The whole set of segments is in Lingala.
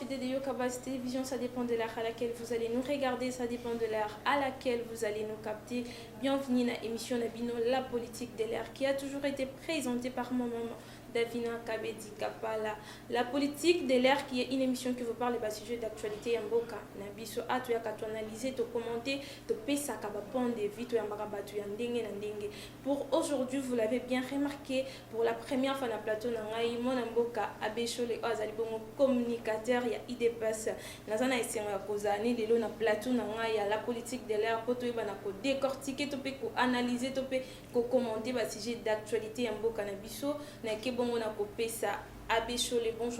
fidèles de Yokabas Télévision, ça dépend de l'heure à laquelle vous allez nous regarder, ça dépend de l'heure à laquelle vous allez nous capter. Bienvenue à l'émission Nabino, la politique de l'air, qui a toujours été présentée par mon maman Davina Kabedi Kapala. La politique de l'air, qui est une émission qui vous parle des sujets d'actualité en Boka. Nabiso a tu analyser, tu commenter, tu pesa kabapon de vie, tu yambakabatu yandenge nandenge. Pour aujourd'hui, vous l'avez bien remarqué, pour la première fois dans le plateau, mon Mboka Abesho le Azalibongo communicateur, il y a IDPS. Nazana esenga kozani lelo na plateau il y a la politique de l'air, pour toi banako décortiquer, tu peux analyser, tu peux commenter les sujets d'actualité en Boka Nabiso. Bonjour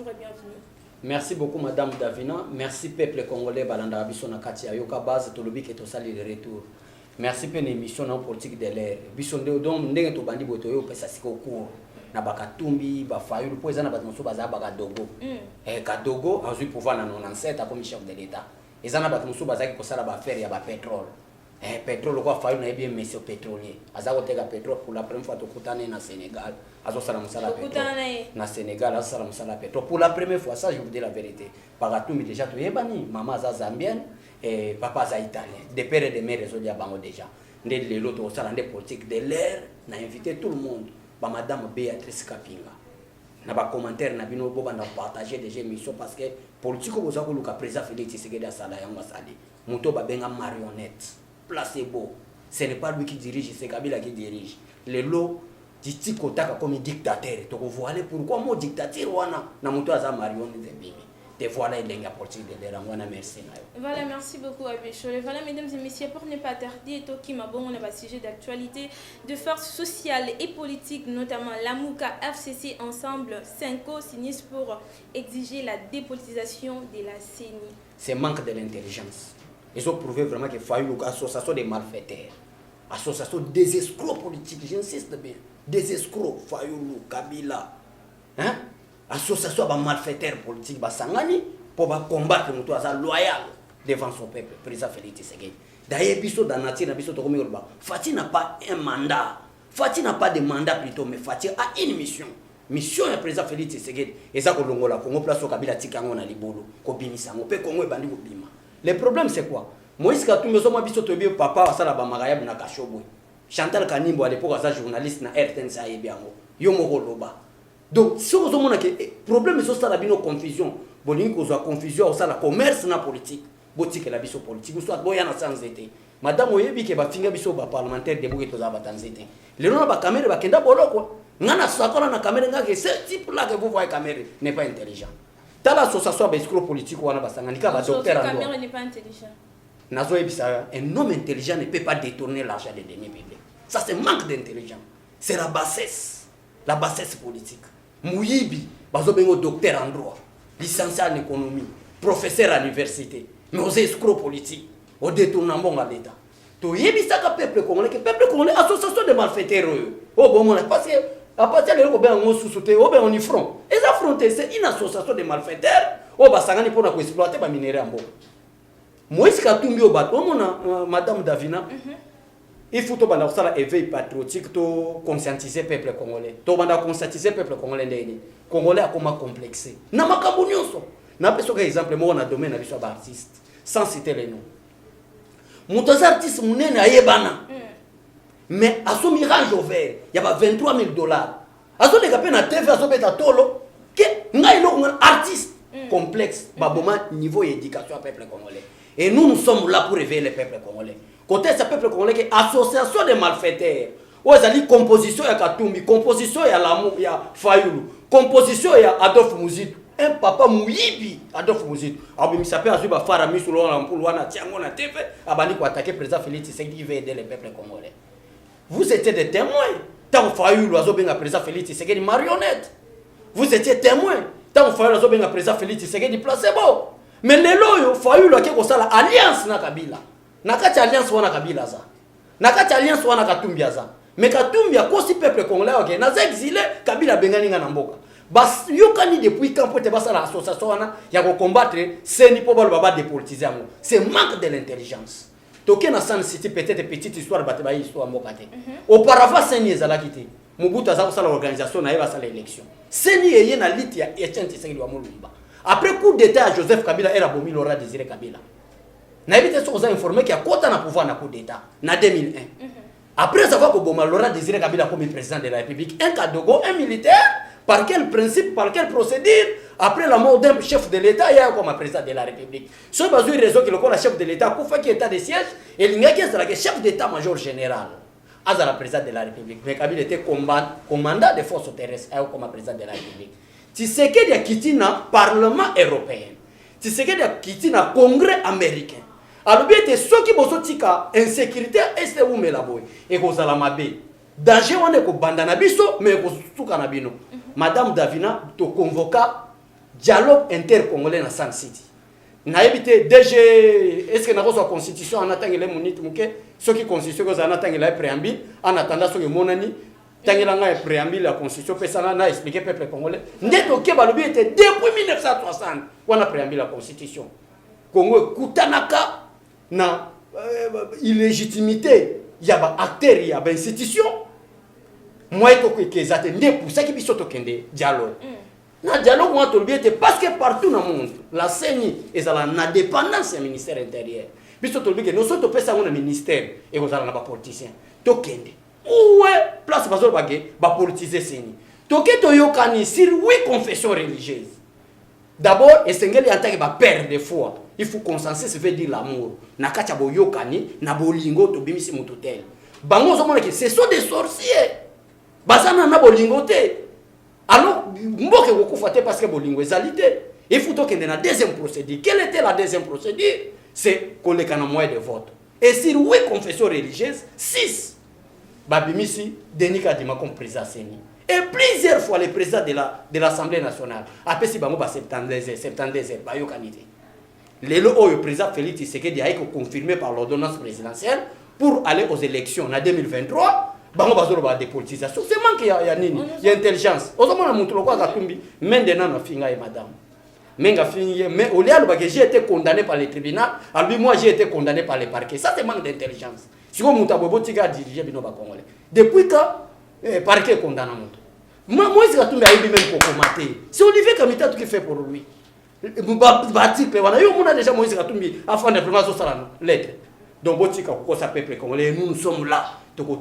et bienvenue. Merci beaucoup Madame Davina. Merci peuple congolais balanda biso na kati ya yoka base to lobi ke to sali le retour. Merci pour l'émission na politique de l'air. Biso donc ndenge to bandi boto yo pesa siko cours. Na bakatumbi ba fayulu po ezana bato moso baza baka dogo. Kadogo azui pouvoir na 97 comme chef de l'état. Ezana bato moso baza ki kosala ba faire ya ba pétrole. Pétrole quoi fayulu na bien monsieur pétrolier. Azako teka pétrole pour la première fois to kutane na Sénégal. Azo sala musala pétrole na Sénégal, azo sala musala pétrole pour la première fois. Ça je vous dis la vérité. Bakatumbi déjà to yebani, maman za zambienne et papa za italien. Des pères et des mères réseau dia bango déjà. Ndé lelo to sala ndé politique de l'air, na invité tout le monde. Ba madame Béatrice Kapinga. Na ba commentaire na bino bo banda partager des émissions parce que politique ko boza ko luka président Félix Tshisekedi asala yango sali. Muto ba benga marionnette. Placebo. Ce n'est pas lui qui dirige, c'est Kabila qui dirige. Les lots dit kotaka comme dictateur. Donc voilà pourquoi mon dictateur wana na muto aza marionnette de bibi. Te voilà il est politique de l'air. Merci. Voilà, merci beaucoup Abéchole. Voilà mesdames et messieurs, pour ne pas tarder, Toki Mabon, on a un sujet d'actualité de forces sociales et politiques, notamment la Mouka FCC ensemble, 5 sinistres pour exiger la dépolitisation de la CENI. C'est manque de l'intelligence. Ils ont prouvé vraiment qu'il faut une association des malfaiteurs, association des escrocs politiques, j'insiste bien, des escrocs, Fayoulou, Kabila, hein? Association des malfaiteurs politiques, Sangani, pour combattre le loyal devant son peuple, président Félix Tshisekedi. D'ailleurs, Bisso dans la nature, Bisso Tokomi Urba, Fati n'a pas un mandat, Fati n'a pas de mandat plutôt, mais Fati a une mission. Mission du président Félix Tshisekedi, et ça, Congo, place au Kabila Tikango, na Libolo, Kobimisango, pe Congo et Bandi Bima. Le problème c'est quoi? Moïse Katumbi soma biso tobi papa asala ba magayab na Kashobo. Chantal Kanimbo à l'époque as journaliste na RTNC ayebiango. Yo moko loba. Donc si vous avez que problème c'est ça la bino confusion. Bolingi ko za confusion ça la commerce na politique. Botike la biso politique soit boya na sans été. Madame oyebi ke ba finga biso ba parlementaire de boke to za batanzete. Le nom ba caméra ba kenda boloko. Ngana sakola na caméra ngake ce type là que vous voyez caméra n'est pas intelligent. Dans l'association d'escrocs politiques, on a un docteur en droit. N'est pas intelligent. Un homme intelligent ne peut pas détourner l'argent des deniers publics. Ça, c'est manque d'intelligence. C'est la bassesse politique. Mouyibi, un docteur en droit, licencié en économie, professeur à l'université, mais aux escrocs politiques, au détournement à l'État. Tu yebi ça que peuple congolais, association de malfaiteurs. Oh bon, parce que à partir de là, on sous-souté, on y front. Et ça fronté, c'est une association de malfaiteurs. On va s'en pour exploiter les minéraux en bas. Moïse Katumbi au bateau, Madame Davina, il faut que ça éveil patriotique, to conscientiser le peuple congolais. To banda conscientiser le peuple congolais. Congolais a comment complexé. Na makambo nyonso. Na peso ka exemple mo na domaine na biso ba artiste, sans citer les noms. Mutoza artiste munene ayebana. Mais à son mirage au vert, il y a $23 000. À son égapé na TV, à son bête à tolo, que n'a un artiste complexe, baboma niveau éducation au peuple congolais. Et nous sommes là pour réveiller le peuple congolais. Côté ce peuple congolais, qui association de malfaiteurs. Où ils ont composition ya Katumbi, composition ya Lamu, ya Fayoulou, composition ya Adolphe Mouzid. Un papa mouyibi Adolphe Mouzid. Abimi sapé azuba farami sur l'ampoule wana tiango na TV, abandi ko attaquer président Félix Tshisekedi qui veut aider le peuple congolais. Vous étiez des témoins. Tant Fayoulou l'oiseau bien président Félix Tshisekedi marionnette. Vous étiez témoins. Tant Fayoulou l'oiseau bien président Félix Tshisekedi placebo. Mais les loyaux Fayoulou a quelque chose alliance na Kabila. Nakati alliance wana Kabila za. Nakati alliance wana Katumbi za. Mais Katumbi a kosi peuple congolais ok. Na exilé Kabila bengani nga na mboka. Bas yokani depuis quand peut basa la association wana ya ko combattre c'est ni pour baba dépolitiser ngo. C'est manque de l'intelligence. Toké na San City peut-être petite histoire bateba histoire mbokate. Auparavant Seni ezala kité. Mobutu aza ko sala organisation na yeba sala élection. Seni eye na liti ya Etienne Tshisekedi wa Mulumba. après coup d'état à Joseph Kabila et Rabomi Laurent Désiré Kabila. N'a évité ce qu'on a informé qu'il y a quota na pouvoir na coup d'état na 2001. Après avoir que Boma Laurent Désiré Kabila comme président de la République, un Kadogo, un militaire, par quel principe, par quelle procédure, après la mort d'un chef de l'État, il y a comme président de la République. Ce besoin de raison que le chef de l'État, pour faire qu'il état de siège, et il y a qui chef d'État-major général. Azala président de la République. Mais Kabila était commandant des forces terrestres comme président de la République. Tu sais qu'il y a quitté le Parlement européen. Tu sais qu'il y a quitté le Congrès américain. Alors, bien, ceux qui ont dit insécurité, est-ce où me la boy et que ça la mabé. Danger, on est que bandana biso, mais que tout canabino. Madame Davina, te convoqua dialogue intercongolais dans San City. Na évité DG, est-ce que na la constitution en attendant les monites muke, ceux qui constitution que en attendant les préambule, en attendant ce que monani, tangela nga préambule la constitution, personne n'a expliqué peuple congolais. Neto ke balobi était depuis 1960, on a préambule la constitution. Congo kutanaka na illégitimité, il y a acteurs, il y a institution. Moi to que ezate ndé pour ça qui biso to kende dialogue. Na dialogue moi to biete parce que partout dans le monde la CENI est à la dépendance du ministère intérieur. Biso to biete nous sommes to pesa un ministère et vous allez na ba politicien. To kende. Ouais, place bazol bagé ba politiser CENI. To ke to yokani sur 8 confessions religieuses. D'abord, esengeli en tant que ba père de foi. Il faut consensus veut dire l'amour. Na kacha bo yokani na bolingo to bimisi mututel. Bango zo mona que ce sont des sorciers. Bazana na bolingo te. Alors, mboke kokufa te parce que bolingo ezalité. Il faut que dans la deuxième procédure. Quelle était la deuxième procédure? C'est qu'on les canons moyen de vote. Et sur 8 confessions religieuses, 6 babimisi Denika Dima comme président Seni. Et plusieurs fois le président de l'Assemblée nationale a fait si bango ba 72 ba yo kanité. Le président Félix Tshisekedi a été confirmé par l'ordonnance présidentielle pour aller aux élections en 2023. Bango bazolo ba dépolitisation. C'est manque ya nini? Il y a intelligence. Ozomona muntu lokwa katumbi maintenant na finga et madame. Menga fingi mais au lieu de j'ai été condamné par le tribunal, alors moi j'ai été condamné par le parquet. Ça c'est manque d'intelligence. Si vous muta bobo tika diriger bino ba congolais. Depuis que parquet condamne mutu. Moi c'est katumbi a eu même pour commenter. C'est Olivier Kamita tout qui fait pour lui. Batik wana yo mona déjà Moïse Katumbi afin de vraiment so sala lettre. Donc botika ko sa peuple congolais nous sommes là. Alors,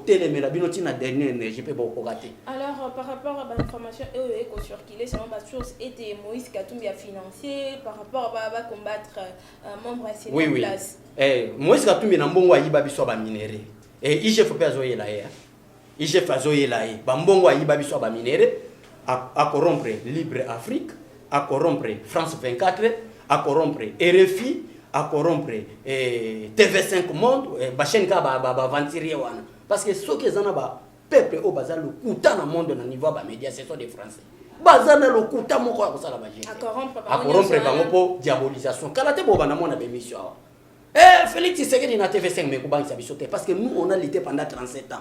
par rapport à l'information qui circulait, selon ma source, était Moïse Katumbi a financé par rapport à combattre membre à ses places. Oui. Moïse Katumbi n'a pas eu minéré. Et il faut pas zoyer là. Il faut zoyer là. Bambongo a eu minéré à corrompre Libre Afrique, à corrompre France 24, à corrompre RFI, à corrompre TV5 Monde, Bachenka ba ventirier wana. Parce que ceux qui sont là, peuple au bazar le couta dans le monde dans niveau des médias, ce sont des Français. Bazar le couta mon quoi ça la magie. À corrompre pour diabolisation. Kalate boba na mon émission. Félix Tshisekedi na TV5 mais kuba ça bisoté parce que nous on a lutté pendant 37 ans.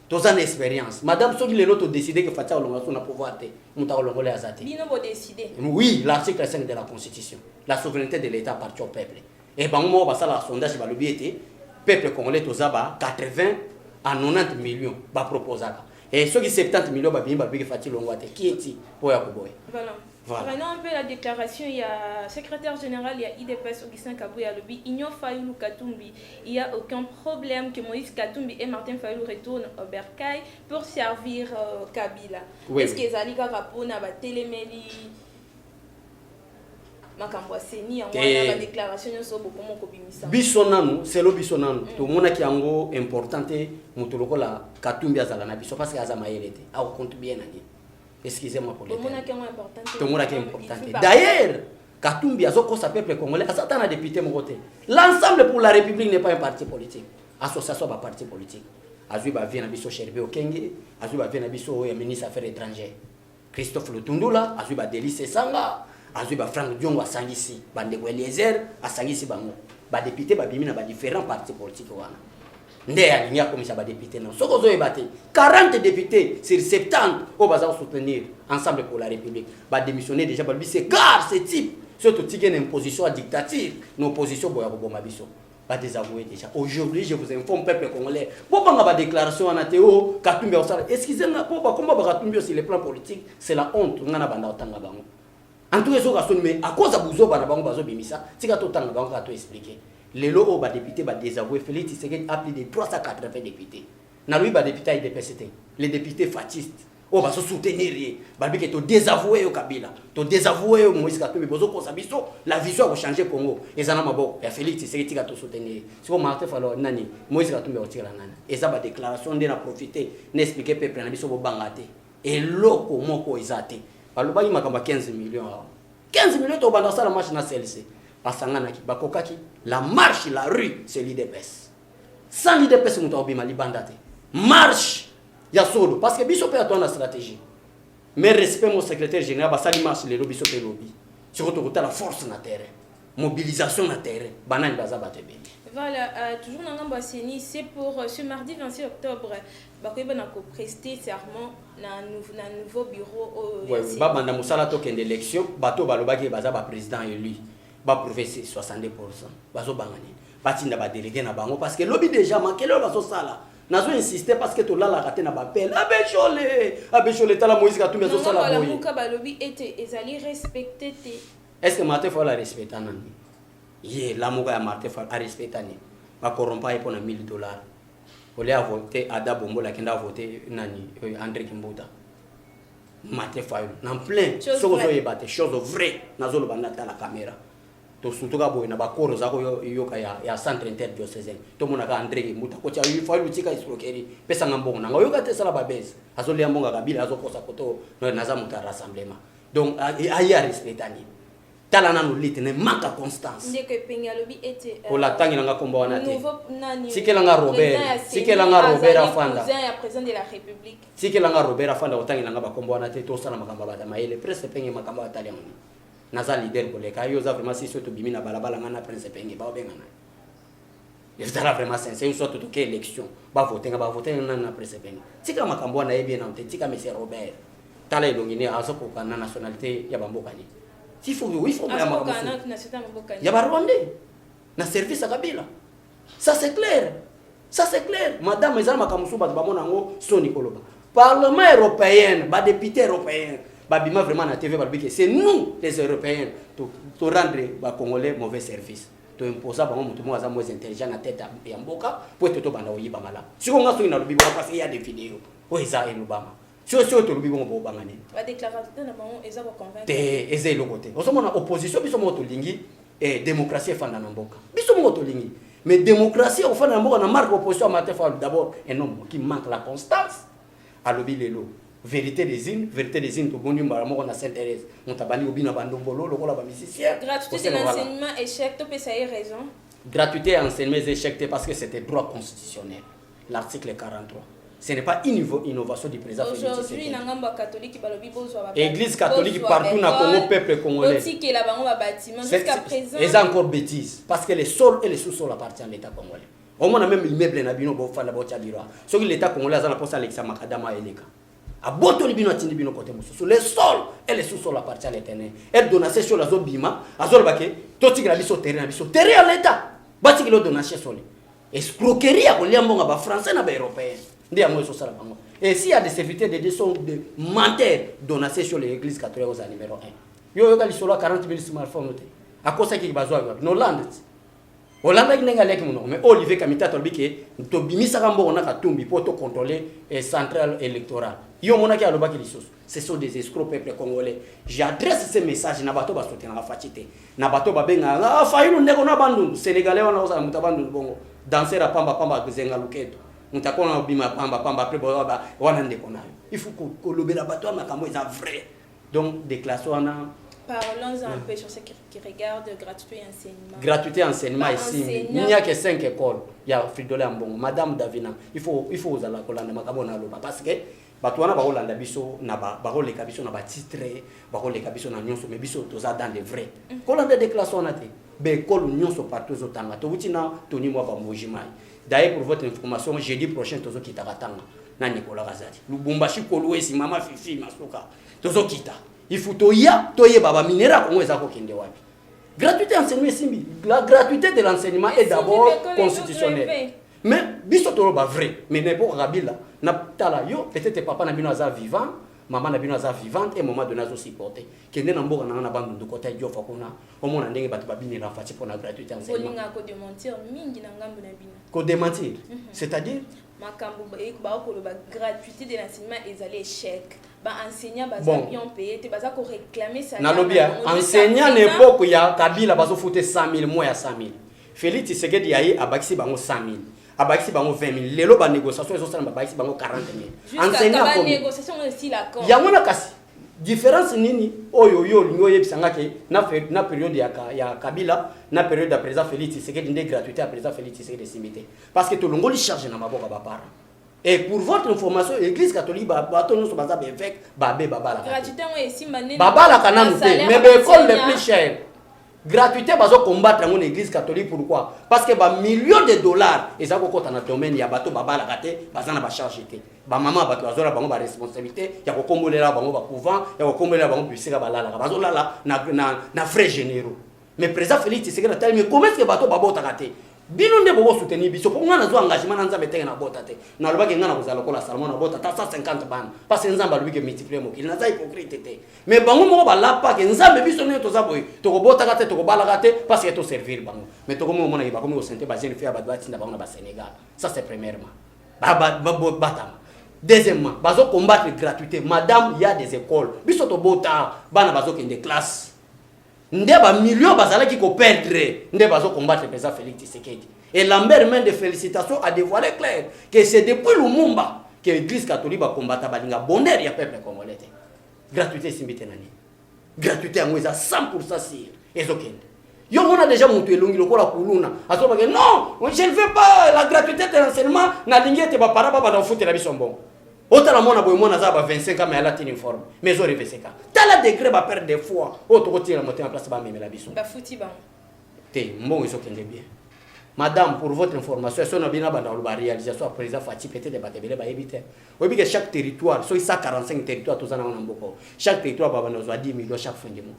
Tous ans d'expérience. Madame Soki le lot décidé que Fatia Olonga son pouvoir te muta olongole azati. Bino bo décider. Oui, l'article 5 de la Constitution. La souveraineté de l'État appartient au peuple. Et bango mo ba sala sondage ba lobiete peuple congolais tozaba 80 à 90 millions ba proposaka. Et ceux qui 70 millions ba bimba bigi Fatia Olonga qui est pour yakoboy. Voilà. Prenons un peu la déclaration, il y a secrétaire général, il y a IDPS Augustin Kabouya Lobi, Igno Fayoulou Katumbi, il n'y a aucun problème que Moïse Katumbi et Martin Fayoulou retournent au Bercail pour servir Kabila. Oui, est-ce que Zalika Rapona va téléméli Makambo Seni en la déclaration de Sobo comme Kobimisa. Bisonanu, c'est le bisonanu. Tout le monde qui est important, Moutoloko la Katumbi Azalana biso parce que Azama était. Ah, on compte bien aller. Excusez-moi pour le terme. Tout le monde est important. D'ailleurs, Katumbi Azoko sa peuple congolais, Azatana député mon côté. L'ensemble pour la République n'est pas un parti politique. Association ba parti politique. Azuba vient abiso Sherbe Okenge, Azuba vient abiso ministre affaires étrangères. Christophe Lutundula, Azuba Delice Sanga, Azuba Frank Diongo Asangisi, Bandego Eliezer, Asangisi Bango. Ba député ba bimina ba différents partis politiques wana. Ndé il y a comme ça ba député non. Soko zo ebate 40 députés sur 70 au bazar soutenir ensemble pour la République. Ba démissionner déjà ba c'est car ce type surtout tiké une imposition à dictature, une opposition boya boma biso. Ba désavouer déjà. Aujourd'hui, je vous informe peuple congolais. Pourquoi ba déclaration en Théo Katumbi Osala. Excusez-moi pourquoi comment ba Katumbi sur le plan politique, c'est la honte ngana banda otanga bango. En tout cas, mais à cause de Bouzo, Banabango Bimisa, c'est qu'à tout temps, on va expliquer. Les lots, les députés, les désavoués, Félix Tshisekedi a plus de 380 députés. Dans lui, les députés IDPCT, les députés fascistes, on va se soutenir. Balbi que tu désavoué au Kabila, tu désavoué au Moïse Katumbi, Bozo Kosabiso, la vision va changer Congo. Et ça n'a pas bon. Et Félix Tshisekedi a tout soutenir. Si vous marquez, fallo nani, Moïse Katumbi va tirer la nana. Et ça va déclaration de la profiter, n'expliquer peu près, n'abiso bangate. Et l'eau, moko isate. Alors, il m'a 15 millions. 15 millions de dans la marche na CLC. Basanganaki, bakokaki, la marche, la rue, c'est l'IDPS. Sans l'IDPS, nous avons bien libandate. Marche, il y a solo. Parce que Bissot peut avoir une stratégie. Mais respect mon secrétaire général, basali marche, les lobbies sont lobby. Surtout la force na terre, mobilisation na terre, banane bazabate bien. Voilà, toujours dans Ngambaseni, c'est pour ce mardi 26 octobre, on a presté serment dans un nouveau bureau. Oui, banda musala token d'élection, bato balobaki bazaba président élu, ba professeur 62%. Bazo bangani. Batinda ba délégué na bango parce que lobby déjà manqué le bazo sala. Nazo insister parce que to la raté na ba appel. Abechole tala Moïse Katumbi bazo sala boy. La muka ba lobby était ezali respecté. Est-ce que Martin faut la respecter nani? Yé, la muka ya Martin faut la respecter ni. Ba corrompa pour na $1000. On a voté Ada Bombo la kenda voté nani André Kimbuta. Martin Fayulu. En plein, chose vraie. Nazolo banata la caméra. To sutuka boy na bakoro zako yoka ya centre interdiocésain. To mona ka André Kimbuta. Ko cha Fayulu tika islokeri. Pesa ngambongo na yoka te sala babez. Azoli ambonga kabila azokosa koto no nazamuta rassemblement. Donc aya respectani. Talana no lit ne manque constance. Ndeke penga lobby était pour la tangi nga komba wana te. Sikelanga Robert afanda. Ya président de la République. Sikelanga Robert afanda otangi nga bakomba wana te to sala makamba bata maele presse pengi makamba batali ngoni. Naza leader boleka yo za vraiment si soto bimina balabala ngana presse pengi ba obenga na. Ezala vraiment sincère soit tout que élection ba voter na presse pengi. Tika makambo wana yebi na te tika monsieur Robert. Tala elongine azoko kana nationalité ya bamboka ni. Il faut il y a Rwandais na service à Kabila. Ça c'est clair. Madame Ezama Kamusuba Bamonango Soni Koloba. Parlement européen, ba député européen, ba bima vraiment na TV balbike, c'est nous les Européens to rendre ba Congolais mauvais service. To imposer ba mutu mo azamu intelligent na tête ya mboka pour to banda oyiba mala. Si on a so ina lobi parce qu'il y a des vidéos. O eza elubama. Si to lobi bongo bangani. Ba déclaration na bango eza ba convaincre. Te eza lokote. Osomona opposition biso mo to lingi démocratie fanda na mboka. Biso mo to lingi. Mais démocratie au fanda na mboka na marque opposition Martin Fayulu d'abord un homme qui manque la constance. À lobi lelo. Vérité des îles to boni mbara moko na Sainte-Thérèse. On tabani obina bandombolo lokola ba musicien. Gratuité de l'enseignement échec to pesa raison. Gratuité enseignement échec parce que c'était droit constitutionnel. L'article 43. Ce n'est pas une innovation du président. Aujourd'hui, Nangamba catholique balobi bozwa ba. Église catholique partout na Congo peuple congolais. Aussi la bango ba bâtiment jusqu'à présent. C'est encore bêtise parce que les sols et les sous-sols appartiennent à l'État congolais. Au moins même immeuble na bino bo fala bo tchabira. Ce que l'État congolais a la poste Alexa Makadama eleka. A boto libino atindi bino côté mususu. Les sols et les sous-sols appartiennent à l'Éternel. Et donation sur la zone bima, azol bake, toti la biso terrain à l'État. Bati kilo donation soli. Escroquerie à koliambonga ba français na ba européen. Et s'il y a des serviteurs de sont de menteurs donacés sur l'église catholique aux numéro 1. Yo yo kali solo 40 000 smartphones à cause qui bazwa no land. Hollande qui n'enga lek muno mais Olivier Kamita tolbike to bimisa kambo on a katumbi pour to contrôler centrale électorale. Yo mona ki aloba ki lisos. Ce sont des escrocs peuple congolais. J'adresse ce message na bato ba soutien na fatité. Na bato ba benga Fayulu ndeko na bandu sénégalais wana osa mutabandu bongo. Danser à pamba zenga luketo. Mutakona bima pamba après wana ndeko nayo. Il faut que lobela bato makambo est vrai. Donc déclaration na parlons un peu sur ce qui regarde gratuité et enseignement. Gratuité enseignement ici. Il n'y a que 5 écoles. Il y a Fridolin Mbongo, Madame Davina. Il faut aux ala kolanda makambo na loba parce que bato wana ba Hollande biso na ba roleka biso na ba titre, ba roleka biso na nyonso mais biso toza dans les vrais. Kolanda déclaration na te. Be école nyonso partout zotanga. To wutina toni mwa ba mojimai. D'ailleurs, pour votre information, jeudi prochain, tozo kita katanga na Nicolas Razali. Lubumbashi Kolwesi, Mama Fifi, Masuka. Tozo kita. Il faut toye baba minera kongo ezako kende wapi. Gratuité enseignement simbi. La gratuité de l'enseignement est d'abord constitutionnelle. Mais biso tolo ba vrai, mais n'importe Kabila na tala yo peut-être papa na bino aza vivant, maman na bino aza vivante et moment donné azo supporter kende na mboka na bandu ndoko ta dio fakuna au mona ndenge bato babini na fati pour la gratuité enseignement bolinga ko démentir mingi na ngambo na bino ko démentir c'est-à-dire makambo ba ko ba gratuité de l'enseignement ils allaient échec ba enseignant ba bon. bien payé te baza ko réclamer ça na lobia enseignant n'époque ya Kabila bazo fouter 100,000 mois ya 100,000 Félix Tshisekedi yayi abakisi bango 100,000 abakisi bango 20,000 lelo ba négociation ils ont abakisi bango 40,000 enseignant comme négociation aussi la com ya mona kasi différence nini oyo yo lingo yebisanga ke na période ya Kabila na période ya président Félix Tshisekedi ndé gratuité à président Félix Tshisekedi simité parce que to longoli charge na maboka ba parents. Et pour votre information, l'église catholique, gratuité, mais l'école les plus chères. Gratuité, combattre l'église catholique, pourquoi? Parce que millions de dollars, et ça, quand on a domaine, il y a bateau, baba la raté, bazana ba charge. Maman, bateau, azora, bango ba responsabilité, il y a combolé là, bango ba couvent, il y a combolé là, bango puissé, bala la, bazola là, na frais généraux. Mais président Félix Tshisekedi a dit, mais comment est-ce que bateau babo ta raté? Bino nde bobo soutenir biso pour ngana zo engagement na nzambe tenga na bota te na lobaki ngana kozala kola salmon na bota ta 150 ban parce que nzambe alobiki multiplier mokili na za hypocrite te mais bango moko balapa ke nzambe biso ne toza boy to ko bota ka te to ko bala te parce que to servir bango mais to ko mo mona ba ko mo sente ba jeune fille ba batinda bango na ba Sénégal ça c'est premièrement batama deuxièmement bazo combattre gratuité madame il y a des écoles biso to bota bana bazo ke des classes ndeba millions bazalaki ko perdre ndeba zo combattre le président Félix Tshisekedi et Lambert main de félicitations a dévoilé clair que c'est depuis Lumumba que l'église catholique va combattre balinga bonheur ya peuple congolais gratuité simbité nani gratuité en 100% sûr ezokende yo mona déjà montu elongi lokola kuluna azoba que non je ne veux pas la gratuité de l'enseignement na lingete ba para ba dans foutre la biso bon autant la mona boy mona za ba 25 ans mais elle a une forme mais zo reveseka tala degré ba perdre des fois auto côté la monter en place ba memela biso ba fouti ba te mbongo ezokende bien madame pour votre information si on a bien dans la réalisation après président Fati peut-être débattre ba éviter on dit que chaque territoire soit 145 territoires tous en mboko chaque territoire ba nous 10 millions chaque fin de mois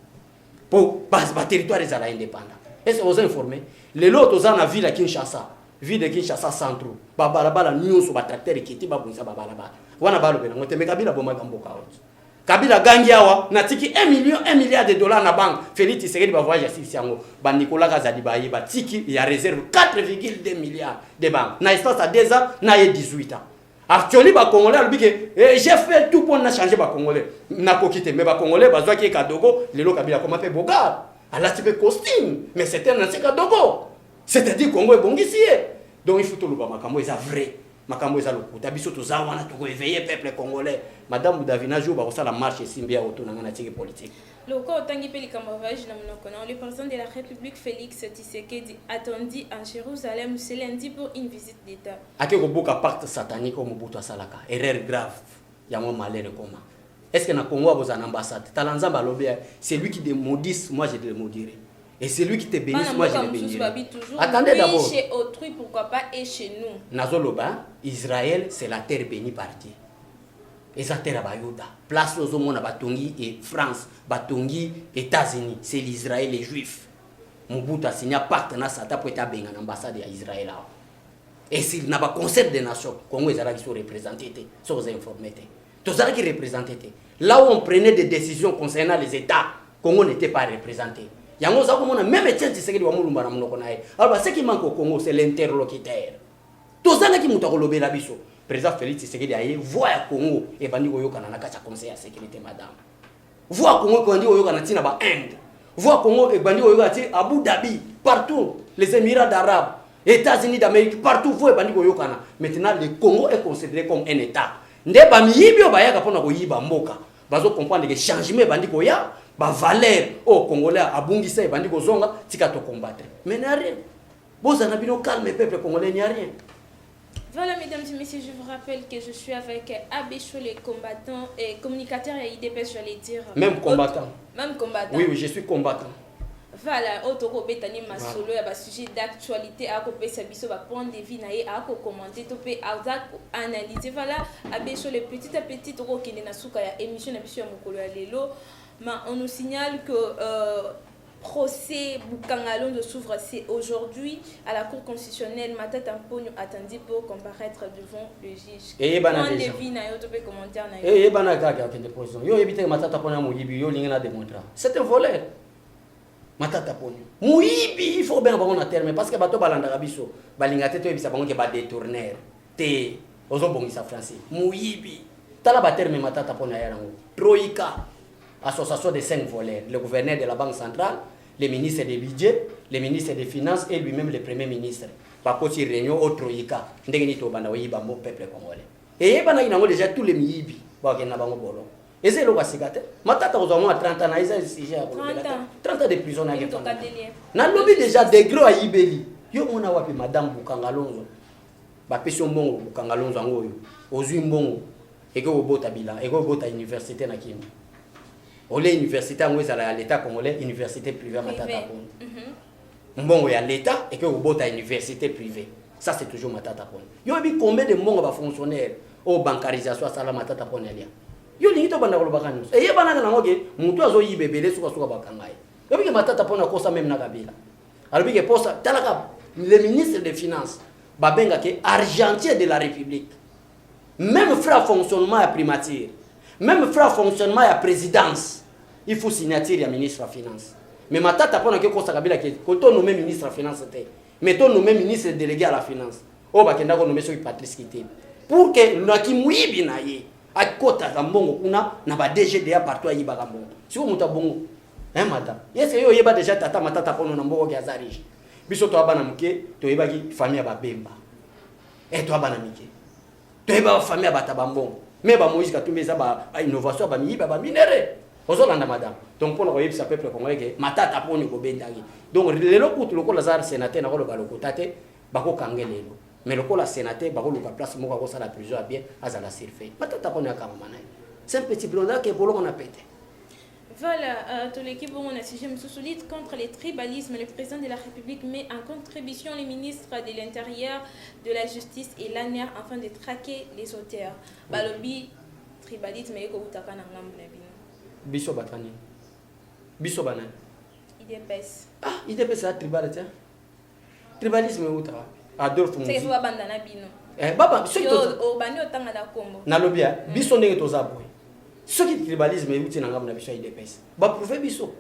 pour ba territoire les ala indépendant est-ce que vous informez les lots tous en ville à Kinshasa ville de Kinshasa centre bala nyonso ba tracteur ekiti ba bunza ba bala wana balo bena ngote me Kabila boma mboka out Kabila gangi awa natiki 1 milliard de dollars na banque Félix Tshisekedi ba voyage ici yango ba Nicolas Kazadi ba yiba tiki ya réserve 4,2 milliards de banque na espace à 2 ans na 18 ans actuellement ba congolais albike j'ai fait tout pour na changer ba congolais na kokite mais ba congolais bazwa ki kadogo lelo Kabila comment fait boga ala type costume mais c'était un ancien kadogo c'est-à-dire Congo est bongisi donc il faut tout le ba makambo est vrai makambo eza lokuta biso toza wana to éveiller peuple congolais madame Davina jo ba la marche simbia auto na ngana tiki politique loko tangi peli kama voyage na mnokona le président de la République Félix Tshisekedi attendu en Jérusalem ce lundi pour une visite d'état ake ko boka pacte satanique au Mobutu asalaka erreur grave ya mo malheur comment est-ce que na Congo a besoin d'ambassade talanzamba lobia c'est lui qui te maudisse moi je te le maudirai et c'est lui qui te bénisse, moi je le bénirai. Attendez d'abord. Chez autrui, pourquoi pas, et chez nous. Nazoloba, Israël, c'est la terre bénie par Dieu. Et sa terre à Bayuda. Place aux hommes à Batongi et France, Batongi, États-Unis. C'est l'Israël, les Juifs. Mobutu a signé un pacte na Sata pour être en ambassade d'Israël. Et s'il n'a pas concept des nations, Congo et Zara qui sont représentés, sont informés. Tous ceux qui représentés. Là où on prenait des décisions concernant les États, Congo n'était pas représenté. Yango za komona même Etienne Tshisekedi wa mulumba na munoko nae alors ce qui manque au Congo c'est l'interlocuteur tozana ki muta kolobela biso président Félix Tshisekedi aye voix ya Congo et bandi koyokana na kati ya conseil ya sécurité madame voix Congo ko ndi koyokana tina ba Inde voix Congo et bandi koyokana ti Abu Dhabi partout les Émirats d'Arabes États-Unis d'Amérique partout voix bandi koyokana maintenant le Congo est considéré comme un état ndeba miyibi obayaka pona koyiba mboka bazo comprendre que changement bandi koya ba valeur au Congolais abungisa bandi kozonga tika to combattre mais n'a rien boza na bino calme peuple congolais n'y a rien. Voilà mesdames et messieurs, je vous rappelle que je suis avec Abécho les combattants et communicateur et IDPS j'allais dire même combattant. Même combattant. Oui je suis combattant. Voilà, autoko betani masolo ya ba sujet d'actualité à ko pesa biso ba point de vue na ye à ko commenter to pe analyser voilà Abécho le petit à petit to ko kende na suka ya émission na biso ya mokolo ya lelo. Mais on nous signale que procès Bukangalonzo s'ouvre, c'est aujourd'hui à la Cour constitutionnelle. Matata Mponyo attendu pour comparaître devant le juge. Et bana déjà. Et bana gaga qui déposition. Yo éviter Matata Mponyo muyibi yo lingena démontrer. C'est un voleur. Matata Mponyo. Muyibi, il faut bien avoir un terme parce que bato balanda biso. Balinga teto ebisa bango ke ba détourner. Te ozo bongisa français. Muyibi. Tala ba terme Matata Mponyo ya rango. Troïka. Association de 5 voleurs, le gouverneur de la Banque centrale, le ministre des budgets, le ministre des finances et lui-même le premier ministre. Bakoti réunion au Troïka, ndengeni to bana oyiba mo peuple congolais. Et bana inango déjà tous les miyibi ba kena bango bolo. Et c'est le kasikate. Matata ozamo à 30 ans na isa sujet à 30 ans de prison na geto. Na lobby déjà degré à ibeli. Yo mona wapi madame Bukangalonzo. Ba peso mbongo Bukangalonzo angoyo. Ozui mbongo eke obota bila, eke obota université na Kimi. Olé université en à l'État congolais, université privée à Matata Pon. Mbongo ya l'État et que obota université privée. Ça c'est toujours Matata Pon. Yo bi combien de mbongo ba fonctionnaire au bancarisation à sala Matata Pon ya. Yo lingito banda ko bakanyos. Et ye bana na ngoke mutu azo yibebele suka suka bakangai. Yo bi ke Matata Pon akosa même na kabila. Alors bi ke posa talaka le ministre des finances babenga ke argentier de la République. Même frère fonctionnement à primature. Même frère fonctionnement à présidence. Il faut signature ya ministre des finances. Mais Matata Pon ke kosa kabila ke koto nommé ministre des finances te. Mais ton nommé ministre délégué à la finance. O bakenda ko nommé so Patrice Kité. Pour que naki muibi na ye akota kambongo kuna na ba DGDA partout ayiba kambongo. Siko muta bongo. Madame. Yes yo yeba déjà tata Matata Pon na mboko ya zarige. Biso to abana muke to yeba ki famille ba bemba. Et to abana mike. To yeba famille ba tabambongo. Mais ba Moïse Katumbi za ba innovation ba miyiba ba minere. Ozolanda madame. Donc pour le sa peuple congolais que Matata Pon ko bendagi. Donc lelo kutu loko lazar sénateur na ko loba loko tate bako kangelelo. Mais loko la sénateur bako loka place moko ko sala prison à bien azala surfait. Matata Pon ya kamana. C'est un petit blonda que bolo on a pété. Voilà, tout l'équipe on a sujet solide contre les tribalismes. Le président de la République met en contribution les ministres de l'Intérieur, de la Justice et l'ANER afin de traquer les auteurs. Balobi tribalisme et ko utaka na ngambu na bino. Biso batani. Biso banane. IDPS. Ah, IDPS c'est tribal tiens. Tribalisme uta. Adolphe Muzi. C'est que bandana bino. Baba, ce qui o bani otanga da kombo. Na lobia, biso ndenge toza boy. Ce qui tribalisme uti na ngamu na biso IDPS. Ba prouver biso.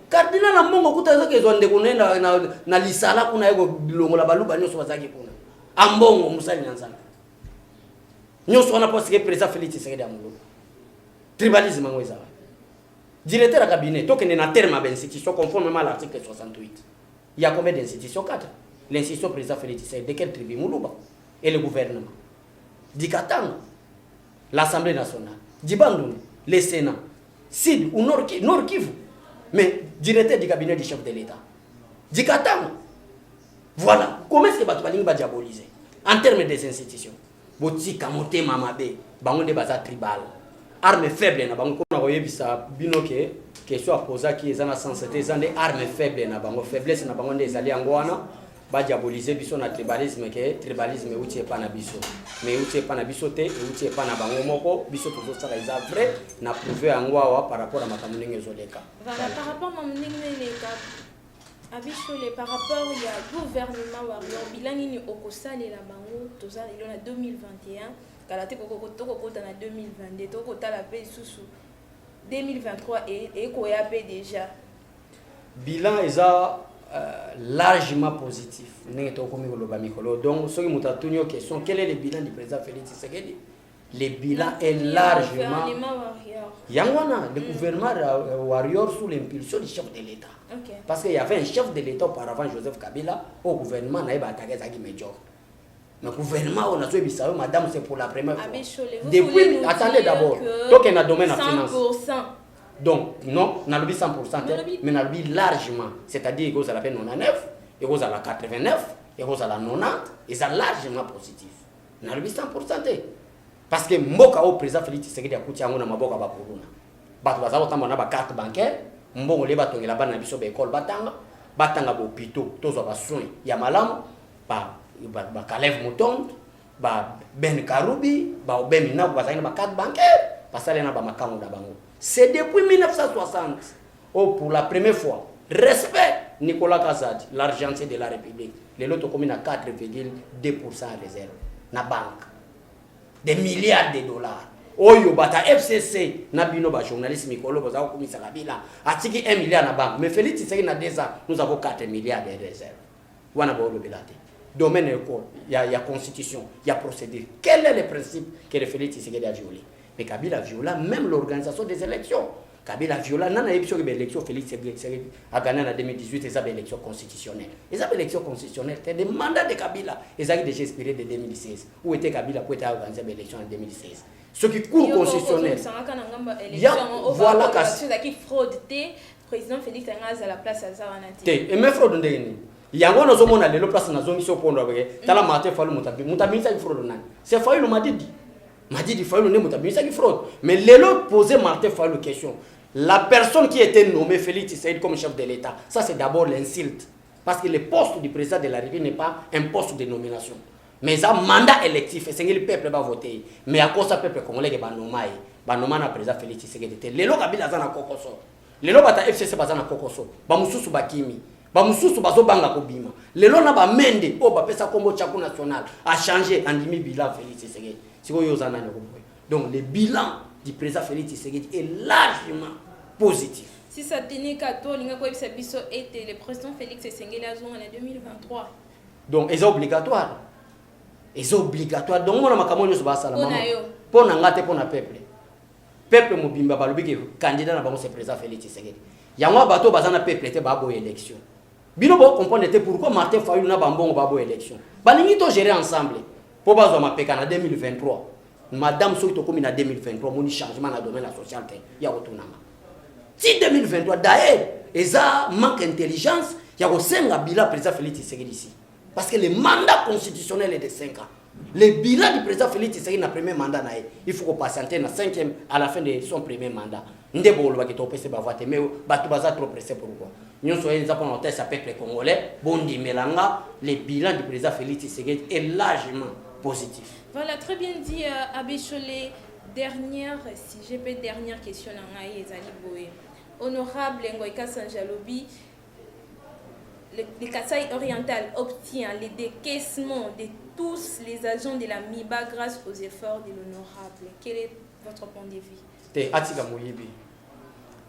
Cardinal na mongo kutaza ke zonde kunenda na lisala kuna yego bilongo la baluba nyoso bazaki kuna. Ambongo musali nyanzana. Nyoso wana poste ke président Félix Tshisekedi amulo. Tribalisme ngweza. Directeur à cabinet, donc il y a un terme d'institution conformément à l'article 68. Il y a combien d'institutions? 4. L'institution président Félix Tshisekedi, de quel tribu? Moulouba. Et le gouvernement. Dikatang, l'Assemblée nationale. Dibandou, le Sénat. Sid ou Nord Kivu. Mais directeur du cabinet du chef de l'État. Dikatang. Voilà. Comment est-ce que Batoubaling va diaboliser? En termes des institutions. Boti Kamote Mamabe, Bangonde Baza Tribal. Armes faibles na bango na koyebisa bino ke question posa ki ezana sensité ezande armes faibles na bango faiblesse na bango ndezali yango wana ba diaboliser biso na tribalisme ke tribalisme uti epa na biso mais uti epa na biso te uti epa na bango moko biso tozo sala eza vrai na prouver yango awa par rapport à makambo ndenge ezoleka. Voilà, par rapport à ndenge leka abishole par rapport il y a gouvernement warrior bilani ni okosalela bango toza lelo na 2021 Kalate koko kota na 2022 toko tala pe susu 2023 et koyape déjà. Bilan est largement positif. N'est to komi ko loba mikolo. Donc soki mutatunyo question quel est le bilan du président Félix Tshisekedi? Le bilan est largement Yangwana, le gouvernement warrior sous l'impulsion du chef de l'État. Okay. Parce qu'il y avait un chef de l'État auparavant Joseph Kabila au gouvernement na ba attaquer Zaki Major. Le gouvernement, on a trouvé ça, madame, c'est pour la première fois. Depuis, attendez d'abord. Donc, il y a un domaine à finance. 100%. Donc, non, on a le 100%, mais on a le largement. C'est-à-dire qu'il y a la 99, il y a la 89, il y a la 90, et c'est largement positif. On a le 100%. Parce que Mboka au président Félix Tshisekedi a coûté à mon Maboka Bakuruna. Batouaza, on a une carte bancaire, Mbongo les bâtons, il a une école Batanga, Batanga Bopito, tous les soins, il y a Malam, ba Kalev Mouton, ba Ben Karoubi, ba Ben Mina, ba Zaina ba carte bancaire, parce que na ba makamu da bango. C'est depuis 1960. Oh, pour la première fois, Respect Nicolas Kazadi, l'argentier de la République. Les lots communes à 4,2% en réserve. Na banque. Des milliards de dollars. Oyo bata FCC na bino ba journaliste Mikolo baza ko komisa kabila atiki 1 milliard na banque mais Félix Tshisekedi na 2 ans nous avons 4 milliards de réserves. Wana ba lo belate. Domaine école, il y a constitution, il y a procédure. Quel est le principe que le Félix Tshisekedi a violé? Mais Kabila viola même l'organisation des élections. Kabila viola nana élection que l'élection Félix Tshisekedi a gagné en 2018 et ça élection constitutionnelle. Et ça élection constitutionnelle, c'est des mandats de Kabila et ça qui déjà inspiré de 2016. Où était Kabila pour être organisé l'élection en 2016? Ce qui court constitutionnel. Voilà qui fraude président Félix Tshisekedi à la place à Zawanati. Et même fraude ndeni. Yango no zomona lelo place na zongi so pondo avec tala mate falu mutabi ça fraude nani. C'est Fayulu Madidi. Madidi Fayulu ne mutabi ça qui fraude. Mais lelo poser Martin Fayulu question. La personne qui était nommée Félix Tshisekedi comme chef de l'État, ça c'est d'abord l'insulte parce que le poste du président de la République n'est pas un poste de nomination. Mais un mandat électif, c'est que le peuple va voter. Mais à cause du peuple congolais qui va nommer le président Félix Tshisekedi. Les gens qui sont kokoso. Les gens qui FCC sont kokoso. Ba mususu bakimi. Ba mususu bazo banga kobima. Les gens ba mende o ba pesa kombo chako national a changé en dimi bilan Félix Tshisekedi. Siko yozana ne kombo. Donc le bilan du président Félix Tshisekedi est largement positif. Si ça tenait qu'à toi, l'inga ko biso était le président Félix Tshisekedi en 2023. Donc c'est obligatoire. C'est obligatoire. Donc, on a makamoni sur basa la maman. Pour n'angate pour na peuple. Peuple mobimba balobi ke candidat na bango c'est président Félix Tshisekedi. Yango bato bazana peuple te babo élection. Bino bo comprendre te pourquoi Martin Fayulu na bambongo babo élection. Baningi to gérer ensemble. Pour bazo mapeka na 2023. Madame soki to komi na 2023 moni changement na domaine social te ya kotunanga. Si 2023 d'ailleurs eza manque intelligence ya ko senga bila président Félix Tshisekedi ici. Parce que le mandat constitutionnel est de 5 ans. Le bilan du président Félix Tshisekedi na premier mandat il faut qu'on patiente na 5e à la fin de son premier mandat. Ndebolo ba kito pese ba voter mais batu baza trop pressé pourquoi. Nous soyons za pour ça peuple congolais bondi melanga le bilan du président Félix Tshisekedi est largement positif. Voilà, très bien dit Abbé Cholé. Dernière question na ngai ezali boye. Honorable Ngoïka Sanjalobi, le Kasaï oriental obtient le décaissement de tous les agents de la MIBA grâce aux efforts de l'honorable. Quel est votre point de vue? Te atika moyibi.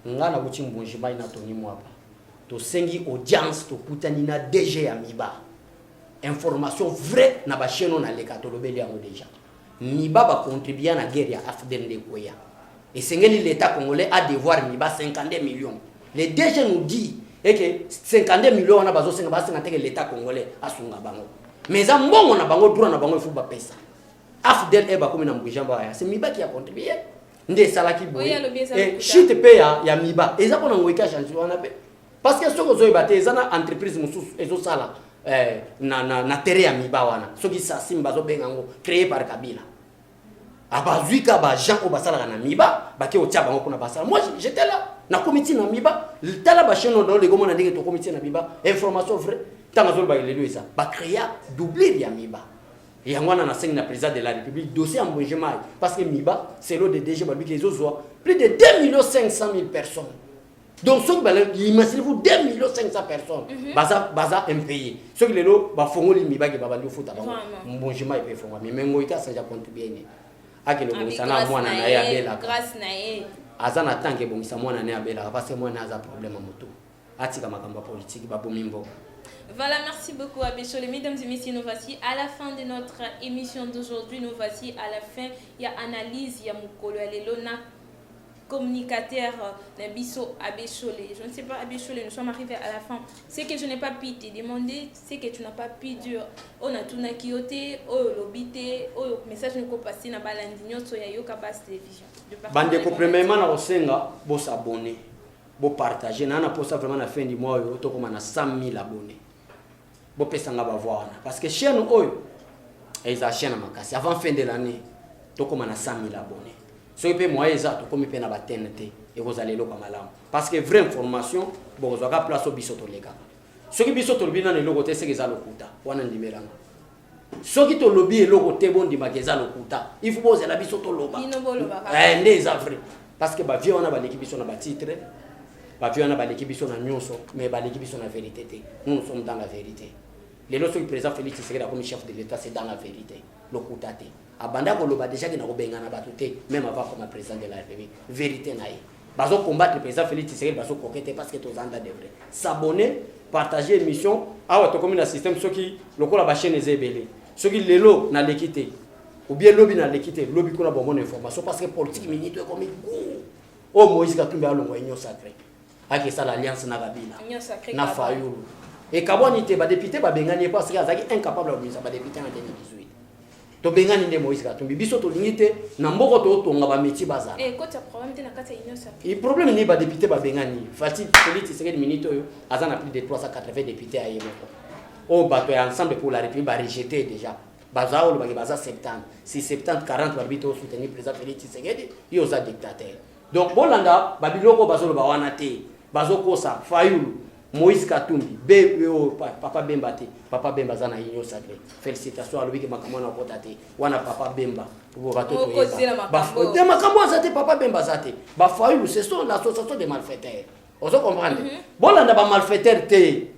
Ngana buti mbonjima ina toni mwapa. To sengi audience to kutani na DG ya MIBA. Information vraie na ba cheno na leka to lobeli yango déjà. MIBA ba contribuer na guerre ya AFDN de Koya. Et sengeli l'État congolais a devoir MIBA 52 millions. Le DG nous dit et que 52 millions on a besoin de l'État congolais à sunga bango. Mais ça mbongo na bango droit na bango il faut ba pesa. AFDL e ba comme na mbujamba ya. C'est MIBA qui a contribué. Ndé salaki boy. Et chite pe ya MIBA. Et ça pour na ngoika change wana pe. Parce que soko zo ibate ezana entreprise mususu ezo sala na terre ya MIBA wana. Soki sa simba zo bengango créé par Kabila. Abazuika ba Jean Obasala na MIBA, ba ke otia bango kuna basala. Moi j'étais là. Na comité na MIBA, tala ba chaîne dans les gomona ndenge to comité na MIBA, information vraie. Tanga zo ba lelo ça. Ba créer doubler ya MIBA. Et yangwana na sing na président de la République dossier en Bonjemai parce que MIBA c'est l'eau de DG ba bi les autres plus de 2 500 000 personnes. Donc ceux qui imaginez-vous 2 500 000 personnes. Baza impayé. Ceux qui les lo ba fongoli MIBA ki ba ba foot avant. Bonjemai pe fonga mais ngoika ça ja contribuer. Akelo bosana mwana na ya bela grâce na ye azana tanke bongisa mwana na ya bela parce que mwana aza problème moto atika makamba politique ba bomimbo. Voilà, merci beaucoup Abbé Cholé. Mesdames et messieurs, nous voici à la fin de notre émission d'aujourd'hui. Nous voici à la fin. Il y a analyse, il y a Mukolo, il y a Lona communicateur Nabiso Abbé Cholé. Je ne sais pas Abbé Cholé, nous sommes arrivés à la fin. Ce que je n'ai pas pu te demander, c'est que tu n'as pas pu dire on a tout nakioté, oh lobité, oh message ne peut passer na balandinyo soya yo kabas télévision. Bande ko premièrement na osenga bo s'abonner, bo partager na na posa vraiment na fin du mois yo to comme na 100 000 abonnés. Bo pesanga ba voir parce que chaîne oyo eza chaîne makasi avant fin de l'année to comme na 100 000 abonnés. Ce qui est moyen ça tout comme pe na ba TNT et vous allez lo kamalam parce que vraie information bon zo ka place au bisoto lega. Ce qui bisoto bina ne logo te c'est que ça lokuta wana ndimelanga. Ce qui to lobby et logo te bon di mageza lokuta. Il faut poser la bisoto loba. Ino boloba. Ndé za vrai parce que ba vie on a ba l'équipe sur na ba titre baviona baleki biso na nyonso mais baleki biso na vérité te. Nous sommes dans la vérité. Les lorsque le président Félix Tshisekedi comme chef de l'État, c'est dans la vérité. Lokuta te. Abanda koloba déjà que na kobenga na batu te même avant comme président de la République. Vérité na ye. Bazo combattre le président Félix Tshisekedi bazo coqueter parce que tozanda devrait s'abonner, partager émission. Ah to comme un système ceux qui lokola ba chaîne ezebele. Ceux qui lelo na l'équité ou bien lobby na l'équité, lobby ko na bonne information parce que politique minute comme oh Moïse Katumbi a l'ongwa union sacrée. Aki ça l'alliance na Kabila. Union sacrée. Na Fayulu. Et Kaboni te ba député ba bengani parce que azaki incapable de ba député en 2018. To bengani ne Moïse Katumbi biso to lingite na mboko to tonga ba métier bazala. Et quand tu as problème te na kati union sacrée. Le problème ni ba député ba bengani. Fati Félix Tshisekedi minute oyo azana plus de 380 députés à yemoko. Oh bato ya ensemble pour la République ba rejeter déjà. Bazao le baza 70. Si 70 40 ba bito soutenir président Félix Tshisekedi, yo za dictateur. Donc bolanda babiloko bazo le ba wana te. Bazo kosa Fayulu Moïse Katumbi, Papa Bemba te, Papa Bemba zana union sacrée. Félicitations à lui qui m'a commandé à côté. Wana Papa Bemba, vous va tout de makambo zate Papa Bemba zate. Ba Fayulu, ce sont l'association des malfaiteurs. Vous comprenez? Bolanda ba malfaiteur te.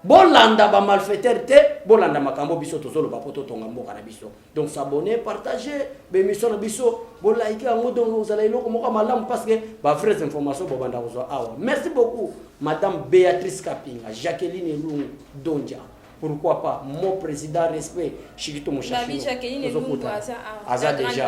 Bolanda ba malfaiteur te, bolanda makambo biso tozolo ba poto tonga mboka na biso. Donc s'abonner, partager, be mission na biso, bo like ngo donc vous allez loko moka malam parce que ba vraies informations bo banda ozo awa. Merci beaucoup Madame Béatrice Kapinga, Jacqueline Lungu Dondia. Pourquoi pas mon président respect Chikito Moshafino. Jacqueline Lungu aza déjà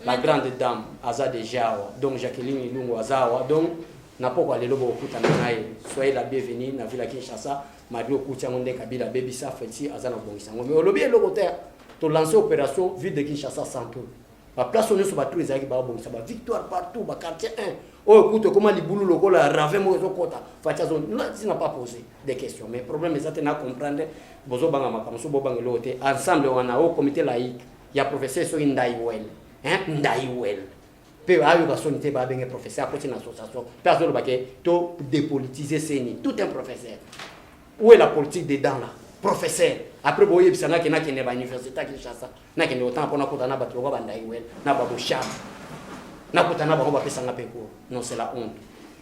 la grande dame aza déjà. Donc Jacqueline Lungu azawa. Donc na poko lelo bo kutana naye. Soyez la bienvenue na ville Kinshasa. Mario Koutiamonde Kabila Bebisa Feti Azana Bongisango. Mais au lobby et l'Europe, tu lances opération ville de Kinshasa Santo. La place on est sur tous les agues Babonsa, victoire partout, quartier 1. Oh écoute comment les boulot logo la rave mo kota. Fatia zone, tu n'as pas posé des questions. Mais le problème est ça, tu n'as comprendre. Bozo banga makamuso bo banga lote. Ensemble on a au comité laïque. Il y a professeur sur Ndaiwel. Ndaiwel. Peu ayo ba sonité ba benga professeur après une association. Personne ba ke to dépolitiser seni. Tout un professeur. Où est la politique dedans là? Professeur. Après, vous voyez, il y a qui n'est pas l'université qui chasse. Il y a qui n'est autant pour nous qu'on a battu au Bandaïwel, n'a pas de charme. N'a pas de charme, n'a pas non, c'est la honte.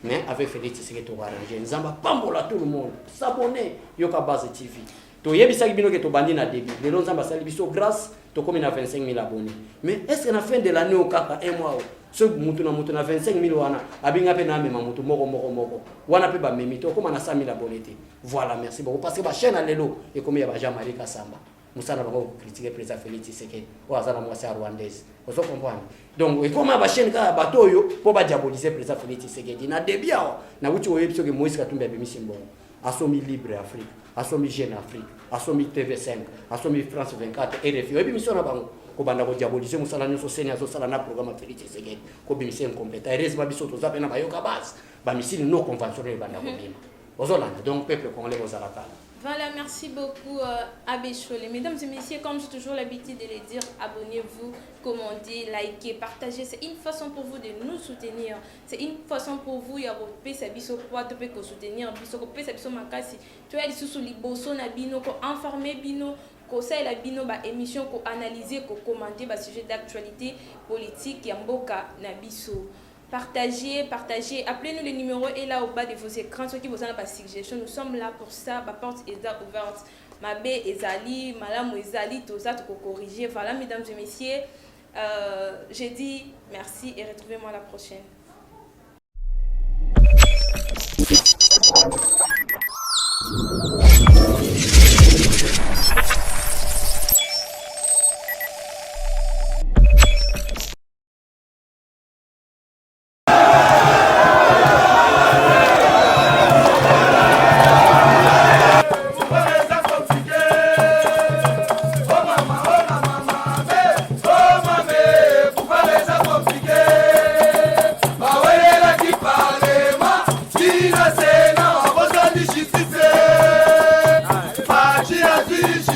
Mais avec Félix Tshisekedi, on va arranger. Nous avons pas tout le monde. S'abonner, Yoka Base TV. Tu y a bisa bino que tu bandis na début. Les gens ont basali biso grâce, tu comme 25 000 abonnés. Mais est-ce qu'à la fin de l'année au cap à un mois, ce mutuna 25 000 wana, abinga pe na mema mutu moko. Wana pe ba memito comme na 100 000 abonnés. Voilà, merci beaucoup parce que ba chaîne lelo et comme ya ba Jean-Marie Kasamba. Musana bango critiquer président Félix Tshisekedi. Ou azana mwasi rwandaise. Vous comprenez? Donc et comme ba chaîne ka bato yo pour ba diaboliser président Félix Tshisekedi na debia na wuti o yebso ke Moïse Katumbi abimisi mbongo. Assomi Libre Afrique, Assomi Jeune Afrique, Assomi TV5, Assomi France 24, RFI. Et puis, mission na bango. Ko banda ko diaboliser musala nyoso seni azo sala na programme Félix Tshisekedi. Ko bimisi incompétent. Heureusement biso to zape na bayoka base. Ba misili non conventionnel banda ko bima. Ozolanda donc peuple congolais ozala kala. Voilà, merci beaucoup Abbé Cholé. Mesdames et messieurs, comme j'ai toujours l'habitude de le dire, abonnez-vous, commentez, likez, partagez. C'est une façon pour vous de nous soutenir. C'est une façon pour vous de soutenir. Tu as sous liboso na bino, informer bino, conseil la bino, émission, analyser, commenter, sujet d'actualité politique, yamboka na biso. Partagez. Appelez-nous, le numéro est là au bas de vos écrans. Ceux qui vous ont des suggestions, nous sommes là pour ça. Ma porte est ouverte. Ma baie Ezali, Madame Ezali, tout ça, tout corriger. Voilà, mesdames et messieurs. J'ai dit merci et retrouvez-moi la prochaine. Justice.